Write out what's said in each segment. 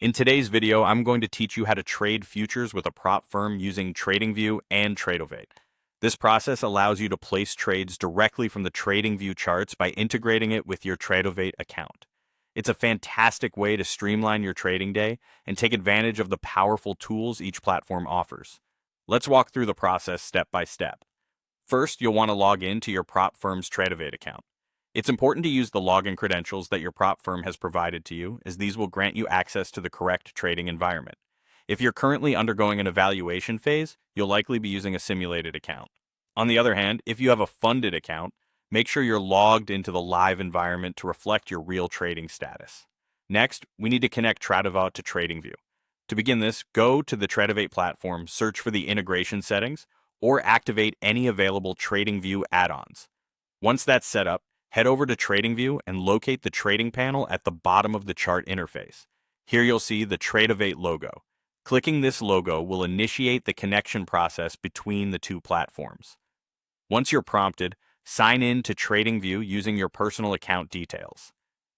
In today's video, I'm going to teach you how to trade futures with a prop firm using TradingView and tradovate. This process allows you to place trades directly from the TradingView charts by integrating it with your tradovate account. It's a fantastic way to streamline your trading day and take advantage of the powerful tools each platform offers. Let's walk through the process step by step. First, you'll want to log in to your prop firm's tradovate account. It's important to use the login credentials that your prop firm has provided to you, as these will grant you access to the correct trading environment. If you're currently undergoing an evaluation phase, you'll likely be using a simulated account. On the other hand, if you have a funded account, make sure you're logged into the live environment to reflect your real trading status. Next, we need to connect tradovate to TradingView. To begin this, go to the tradovate platform, search for the integration settings, or activate any available TradingView add-ons. Once that's set up, head over to TradingView and locate the trading panel at the bottom of the chart interface. Here you'll see the tradovate logo. Clicking this logo will initiate the connection process between the two platforms. Once you're prompted, sign in to TradingView using your personal account details.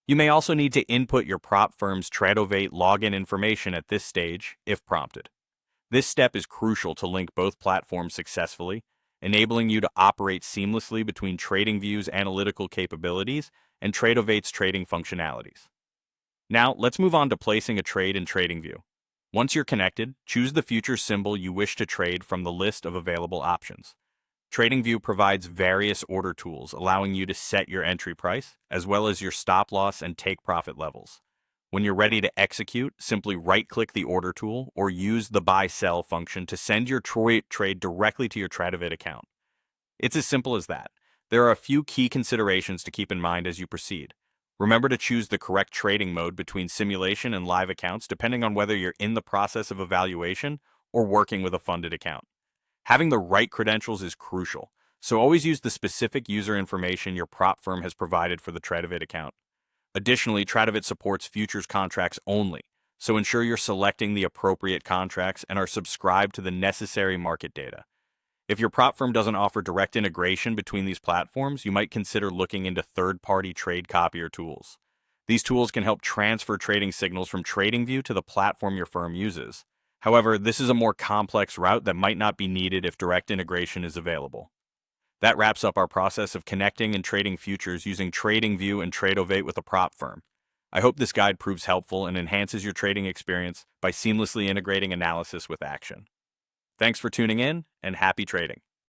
You may also need to input your prop firm's tradovate login information at this stage, if prompted. This step is crucial to link both platforms successfully, enabling you to operate seamlessly between TradingView's analytical capabilities and tradovate's trading functionalities. Now, let's move on to placing a trade in TradingView. Once you're connected, choose the future symbol you wish to trade from the list of available options. TradingView provides various order tools, allowing you to set your entry price, as well as your stop loss and take profit levels. When you're ready to execute, simply right-click the order tool or use the buy-sell function to send your trade directly to your tradovate account. It's as simple as that. There are a few key considerations to keep in mind as you proceed. Remember to choose the correct trading mode between simulation and live accounts, depending on whether you're in the process of evaluation or working with a funded account. Having the right credentials is crucial, so always use the specific user information your prop firm has provided for the tradovate account. Additionally, tradovate supports futures contracts only, so ensure you're selecting the appropriate contracts and are subscribed to the necessary market data. If your prop firm doesn't offer direct integration between these platforms, you might consider looking into third-party trade copier tools. These tools can help transfer trading signals from TradingView to the platform your firm uses. However, this is a more complex route that might not be needed if direct integration is available. That wraps up our process of connecting and trading futures using TradingView and tradovate with a prop firm. I hope this guide proves helpful and enhances your trading experience by seamlessly integrating analysis with action. Thanks for tuning in, and happy trading.